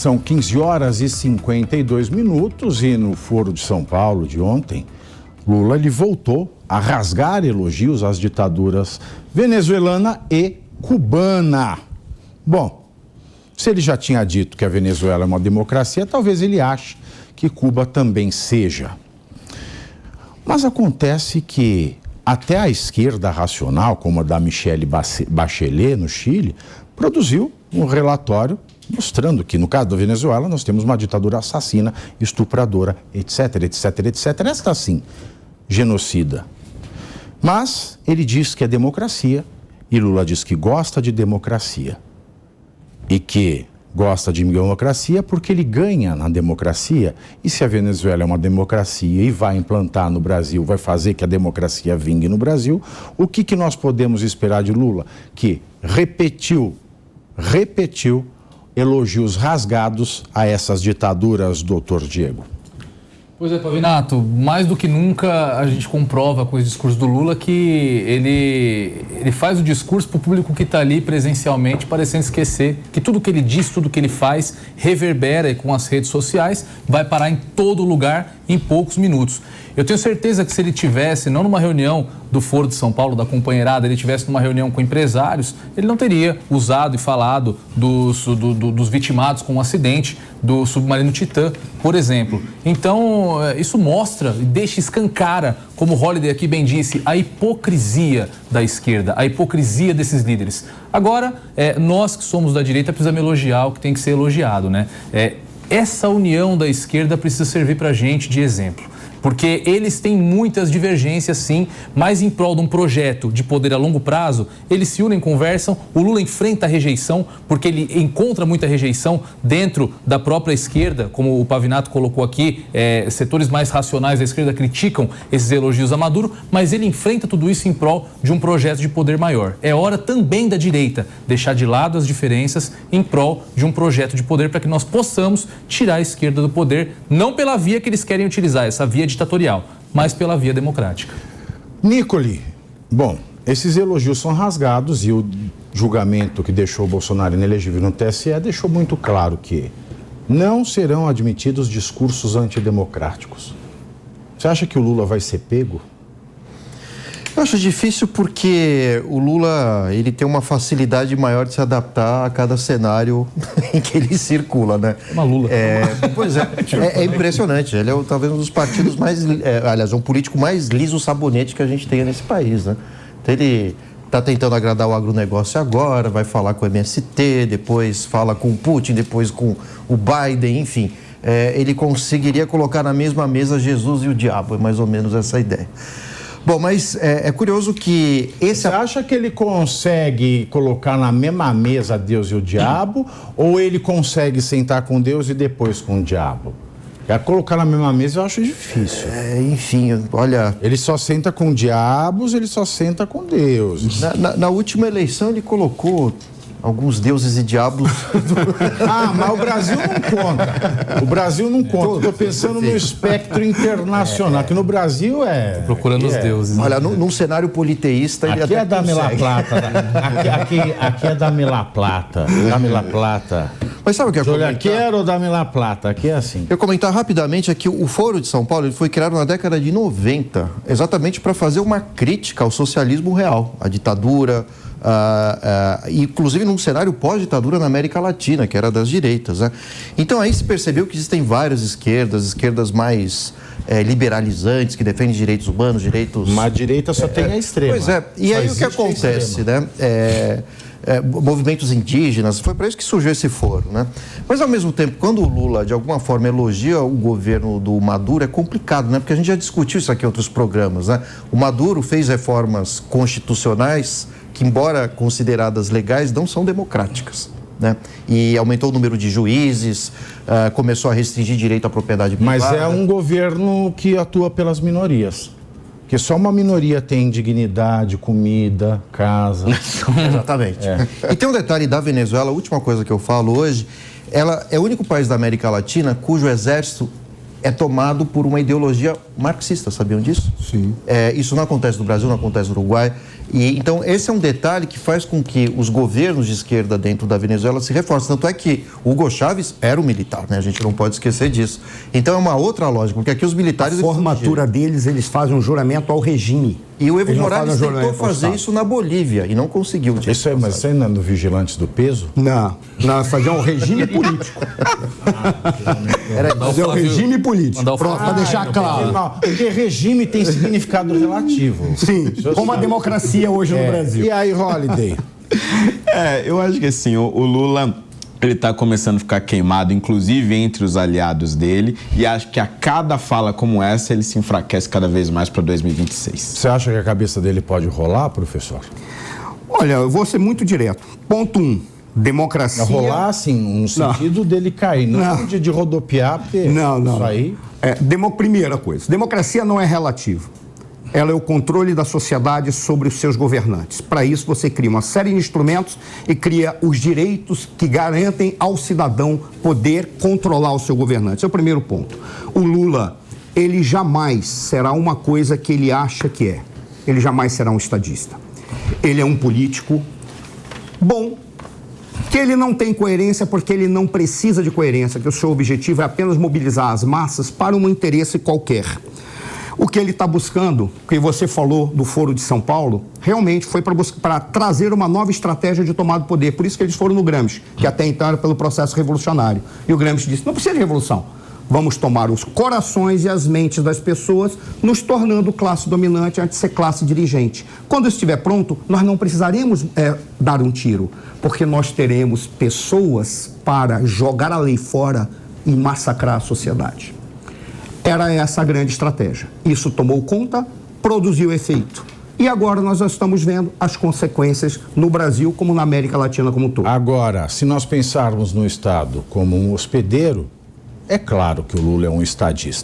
São 15 horas e 52 minutos e no Foro de São Paulo de ontem, Lula ele voltou a rasgar elogios às ditaduras venezuelana e cubana. Bom, se ele já tinha dito que a Venezuela é uma democracia, talvez ele ache que Cuba também seja. Mas acontece que até a esquerda racional, como a da Michelle Bachelet no Chile, produziu um relatório mostrando que, no caso da Venezuela, nós temos uma ditadura assassina, estupradora, etc, etc, etc. Esta, sim, genocida. Mas ele diz que é democracia e Lula diz que gosta de democracia. E que gosta de democracia porque ele ganha na democracia. E se a Venezuela é uma democracia e vai implantar no Brasil, vai fazer que a democracia vingue no Brasil, o que nós podemos esperar de Lula? Que repetiu elogios rasgados a essas ditaduras, doutor Diego. Pois é, Pavinato, mais do que nunca a gente comprova com esse discurso do Lula que ele faz o discurso para o público que está ali presencialmente, parecendo esquecer que tudo que ele diz, tudo que ele faz, reverbera e com as redes sociais, vai parar em todo lugar em poucos minutos. Eu tenho certeza que se ele tivesse, não numa reunião do Foro de São Paulo, da companheirada, ele tivesse numa reunião com empresários, ele não teria usado e falado dos vitimados com um acidente do submarino Titã, por exemplo. Então, isso mostra e escancara, como Holliday aqui bem disse, a hipocrisia da esquerda, a hipocrisia desses líderes. Agora, nós que somos da direita precisamos elogiar o que tem que ser elogiado, né? Essa união da esquerda precisa servir para a gente de exemplo. Porque eles têm muitas divergências, sim, mas em prol de um projeto de poder a longo prazo, eles se unem, conversam, o Lula enfrenta a rejeição, porque ele encontra muita rejeição dentro da própria esquerda, como o Pavinato colocou aqui, setores mais racionais da esquerda criticam esses elogios a Maduro, mas ele enfrenta tudo isso em prol de um projeto de poder maior. É hora também da direita deixar de lado as diferenças em prol de um projeto de poder para que nós possamos tirar a esquerda do poder, não pela via que eles querem utilizar, essa via ditatorial, mas pela via democrática. Nicoli, bom, esses elogios são rasgados e o julgamento que deixou o Bolsonaro inelegível no TSE deixou muito claro que não serão admitidos discursos antidemocráticos. Você acha que o Lula vai ser pego? Eu acho difícil porque o Lula, ele tem uma facilidade maior de se adaptar a cada cenário em que ele circula, né? Uma Lula. Pois é impressionante. Ele é talvez um dos partidos mais, aliás, um político mais liso-sabonete que a gente tem nesse país, né? Então ele está tentando agradar o agronegócio agora, vai falar com o MST, depois fala com o Putin, depois com o Biden, enfim. Ele conseguiria colocar na mesma mesa Jesus e o diabo, é mais ou menos essa a ideia. Bom, mas é curioso que esse... Você acha que ele consegue colocar na mesma mesa Deus e o diabo? Ou ele consegue sentar com Deus e depois com o diabo? Colocar na mesma mesa eu acho difícil. Enfim, olha... Ele só senta com diabos, ele só senta com Deus. Na última eleição ele colocou alguns deuses e diabos. Mas o Brasil não conta. O Brasil não conta. Estou pensando no espectro internacional, que no Brasil Tô procurando os deuses. Olha, num cenário politeísta... Aqui ele é da Mela Plata. Aqui é da Mela Plata. Da Mela Plata. Mas sabe o que eu comentar? Aqui era o da Mela Plata, aqui é assim. Eu comentar rapidamente aqui, o Foro de São Paulo ele foi criado na década de 90, exatamente para fazer uma crítica ao socialismo real, à ditadura, inclusive num cenário pós-ditadura na América Latina, que era das direitas, né? Então aí se percebeu que existem várias esquerdas mais liberalizantes, que defendem direitos humanos, direitos... Mas a direita só tem a extrema. Pois é, e aí o que acontece, né? Movimentos indígenas, foi para isso que surgiu esse foro, né? Mas ao mesmo tempo, quando o Lula de alguma forma elogia o governo do Maduro, é complicado, né? Porque a gente já discutiu isso aqui em outros programas, né? O Maduro fez reformas constitucionais que, embora consideradas legais, não são democráticas, né? E aumentou o número de juízes, começou a restringir direito à propriedade privada. Mas é um governo que atua pelas minorias. Porque só uma minoria tem dignidade, comida, casa. Exatamente. E tem um detalhe da Venezuela, a última coisa que eu falo hoje, ela é o único país da América Latina cujo exército é tomado por uma ideologia marxista, sabiam disso? Sim. Isso não acontece no Brasil, não acontece no Uruguai. E, então, esse é um detalhe que faz com que os governos de esquerda dentro da Venezuela se reforcem. Tanto é que Hugo Chávez era um militar, né? A gente não pode esquecer disso. Então, é uma outra lógica, porque aqui os militares... A formatura deles, eles fazem um juramento ao regime. E o Evo Morales tentou fazer isso na Bolívia e não conseguiu. Mas isso aí não é no Vigilantes do Peso? Não, fazer um regime político. Fazer um regime político. Pronto, para deixar claro. Não, porque regime tem significado relativo. Sim, como a democracia hoje no Brasil. E aí, Holliday? Eu acho que assim, o Lula... ele está começando a ficar queimado, inclusive entre os aliados dele, e acho que a cada fala como essa, ele se enfraquece cada vez mais para 2026. Você acha que a cabeça dele pode rolar, professor? Olha, eu vou ser muito direto. Ponto 1, democracia... Rolar, assim, no sentido dele cair, não de rodopiar, porque isso aí... Primeira coisa, democracia não é relativa. Ela é o controle da sociedade sobre os seus governantes. Para isso, você cria uma série de instrumentos e cria os direitos que garantem ao cidadão poder controlar o seu governante. Esse é o primeiro ponto. O Lula, ele jamais será uma coisa que ele acha que é. Ele jamais será um estadista. Ele é um político bom, que ele não tem coerência porque ele não precisa de coerência, que o seu objetivo é apenas mobilizar as massas para um interesse qualquer. O que ele está buscando, que você falou do Foro de São Paulo, realmente foi para trazer uma nova estratégia de tomada do poder. Por isso que eles foram no Gramsci, que até então era pelo processo revolucionário. E o Gramsci disse, não precisa de revolução. Vamos tomar os corações e as mentes das pessoas, nos tornando classe dominante antes de ser classe dirigente. Quando estiver pronto, nós não precisaremos dar um tiro, porque nós teremos pessoas para jogar a lei fora e massacrar a sociedade. Era essa a grande estratégia. Isso tomou conta, produziu efeito. E agora nós já estamos vendo as consequências no Brasil como na América Latina como um todo. Agora, se nós pensarmos no Estado como um hospedeiro, é claro que o Lula é um estadista.